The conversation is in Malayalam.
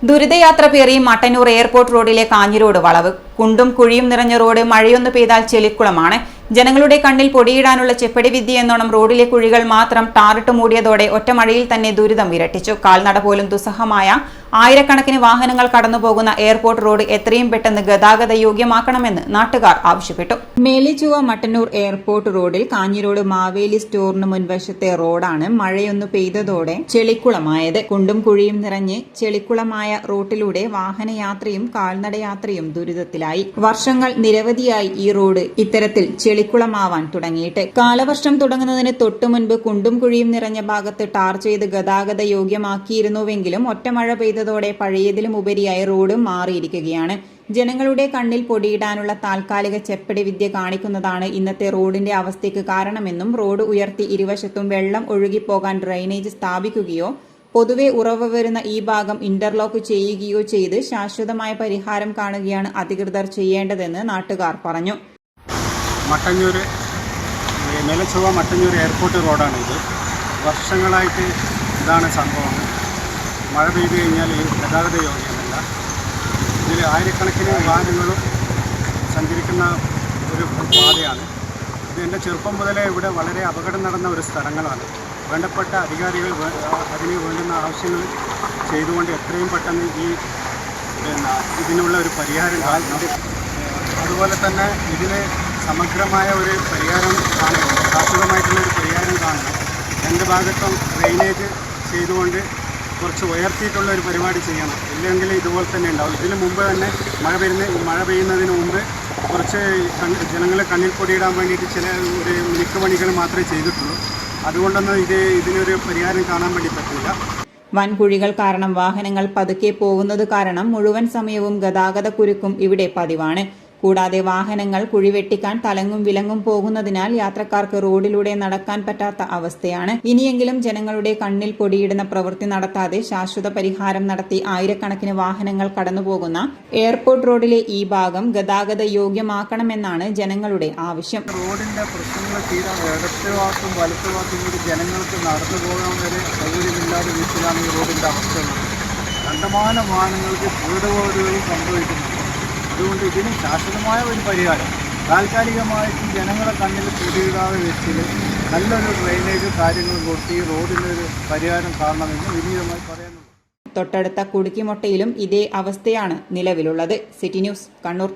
ദുരിതയാത്ര പേറി മട്ടന്നൂർ എയർപോർട്ട് റോഡിലെ കാഞ്ഞിരോട് വളവ്. കുണ്ടും കുഴിയും നിറഞ്ഞ റോഡ് മഴയൊന്നു പെയ്താൽ ചെളിക്കുളമാണ്. ജനങ്ങളുടെ കണ്ണിൽ പൊടിയിടാനുള്ള ചെപ്പടി വിദ്യ എന്നോണം റോഡിലെ കുഴികൾ മാത്രം ടാറിട്ട് മൂടിയതോടെ ഒറ്റമഴയിൽ തന്നെ ദുരിതം ഇരട്ടിച്ചു. കാൽനട പോലും ദുസ്സഹമായ ആയിരക്കണക്കിന് വാഹനങ്ങൾ കടന്നുപോകുന്ന എയർപോർട്ട് റോഡ് എത്രയും പെട്ടെന്ന് ഗതാഗത യോഗ്യമാക്കണമെന്ന് നാട്ടുകാർ ആവശ്യപ്പെട്ടു. മേലിച്ചുവ മട്ടന്നൂർ എയർപോർട്ട് റോഡിൽ കാഞ്ഞിരോട് മാവേലി സ്റ്റോറിന് മുൻവശത്തെ റോഡാണ് മഴയൊന്നു പെയ്തതോടെ ചെളിക്കുളമായത്. കുണ്ടും കുഴിയും നിറഞ്ഞ് ചെളിക്കുളമായ റോഡിലൂടെ വാഹനയാത്രയും കാൽനടയാത്രയും ദുരിതത്തിലായി. വർഷങ്ങൾ നിരവധിയായി ഈ റോഡ് ഇത്തരത്തിൽ ചെളിക്കുളമാവാൻ തുടങ്ങിയിട്ട്. കാലവർഷം തുടങ്ങുന്നതിന് തൊട്ടു മുൻപ് കുണ്ടും കുഴിയും നിറഞ്ഞ ഭാഗത്ത് ടാർ ചെയ്ത് ഗതാഗത യോഗ്യമാക്കിയിരുന്നുവെങ്കിലും ഒറ്റമഴ പെയ്തതോടെ പഴയതിലും ഉപരിയായി റോഡ് മാറിയിരിക്കുകയാണ്. ജനങ്ങളുടെ കണ്ണിൽ പൊടിയിടാനുള്ള താൽക്കാലിക ചെപ്പടി വിദ്യ കാണിക്കുന്നതാണ് ഇന്നത്തെ റോഡിന്റെ അവസ്ഥയ്ക്ക് കാരണമെന്നും റോഡ് ഉയർത്തി ഇരുവശത്തും വെള്ളം ഒഴുകിപ്പോകാൻ ഡ്രെയിനേജ് സ്ഥാപിക്കുകയോ പൊതുവെ ഉറവ് വരുന്ന ഈ ഭാഗം ഇന്റർലോക്ക് ചെയ്യുകയോ ചെയ്ത് ശാശ്വതമായ പരിഹാരം കാണുകയാണ് അധികൃതർ ചെയ്യേണ്ടതെന്ന് നാട്ടുകാർ പറഞ്ഞു. മട്ടന്നൂർ മേലച്ചുവ മട്ടന്നൂർ എയർപോർട്ട് റോഡാണ് ഇത്. വർഷങ്ങളായിട്ട് ഇതാണ് സംഭവം. മഴ പെയ്തു കഴിഞ്ഞാൽ ഈ ഗതാഗത യോഗ്യമല്ല. ഇതിൽ ആയിരക്കണക്കിന് വാഹനങ്ങളും സഞ്ചരിക്കുന്ന ഒരു പാതയാണ് ഇത്. എൻ്റെ ചെറുപ്പം മുതലേ ഇവിടെ വളരെ അപകടം നടന്ന ഒരു സ്ഥലങ്ങളാണ്. വേണ്ടപ്പെട്ട അധികാരികൾ അതിന് വേണ്ടുന്ന ആവശ്യങ്ങൾ ചെയ്തുകൊണ്ട് എത്രയും പെട്ടെന്ന് ഇതിനുള്ള ഒരു പരിഹാരം കാണുന്നുണ്ട്. അതുപോലെ തന്നെ ഇതിന് സമഗ്രമായ ഒരു പരിഹാരം കാണണം, ശാശ്വതമായിട്ടുള്ള ഒരു പരിഹാരം കാണണം. രണ്ട് ഭാഗത്തും ഡ്രെയിനേജ് ചെയ്തുകൊണ്ട് കുറച്ച് ഉയർത്തിയിട്ടുള്ള ഒരു പരിപാടി ചെയ്യണം. ഇല്ലെങ്കിൽ ഇതുപോലെ തന്നെ ഉണ്ടാവും. ഇതിന് മുമ്പ് തന്നെ മഴ പെയ്യുന്നതിന് മുമ്പ് കുറച്ച് ജനങ്ങളെ കണ്ണിൽ പൊടിയിടാൻ വേണ്ടിയിട്ട് ചില ഒരു മിനുക്കുപണികൾ മാത്രമേ ചെയ്തിട്ടുള്ളൂ. അതുകൊണ്ടൊന്നും ഇതിനൊരു പരിഹാരം കാണാൻ വേണ്ടി പറ്റില്ല. വൻകുഴികൾ കാരണം വാഹനങ്ങൾ പതുക്കെ പോകുന്നത് കാരണം മുഴുവൻ സമയവും ഗതാഗത കുരുക്കും ഇവിടെ പതിവാണ്. കൂടാതെ വാഹനങ്ങൾ കുഴിവെട്ടിക്കാൻ തലങ്ങും വിലങ്ങും പോകുന്നതിനാൽ യാത്രക്കാർക്ക് റോഡിലൂടെ നടക്കാൻ പറ്റാത്ത അവസ്ഥയാണ്. ഇനിയെങ്കിലും ജനങ്ങളുടെ കണ്ണിൽ പൊടിയിടുന്ന പ്രവൃത്തി നടത്താതെ ശാശ്വത പരിഹാരം നടത്തി ആയിരക്കണക്കിന് വാഹനങ്ങൾ കടന്നുപോകുന്ന എയർപോർട്ട് റോഡിലെ ഈ ഭാഗം ഗതാഗത യോഗ്യമാക്കണമെന്നാണ് ജനങ്ങളുടെ ആവശ്യം. റോഡിന്റെ പ്രശ്നങ്ങൾ തീരാൻ ഇടത്തെ ഭാഗത്തും വലത്തെ ഭാഗത്തും കൂടി ജനങ്ങൾക്ക് നടന്നു പോകാൻ വരെ സൗകര്യമില്ലാതെ വീട്ടിലാണ് ഈ റോഡിന്റെ അവസ്ഥ. കണ്ടമാനം വാഹനങ്ങൾക്ക് കേടുപാടുകൾ സംഭവിക്കുന്നുണ്ട്. അതുകൊണ്ട് ഇതിന് ശാശ്വതമായ ഒരു പരിഹാരം താൽക്കാലികമായിട്ട് ജനങ്ങളെ കണ്ണിൽ പൊടിയിടാതെ വെച്ചിൽ നല്ലൊരു ഡ്രെയിനേജ് കാര്യങ്ങൾ കൊടുത്ത് ഈ റോഡിനൊരു പരിഹാരം കാണണമെന്ന് വിനീതമായി പറയുന്നു. തൊട്ടടുത്ത കുടുക്കിമൊട്ടയിലും ഇതേ അവസ്ഥയാണ് നിലവിലുള്ളത്. City news, Kannur.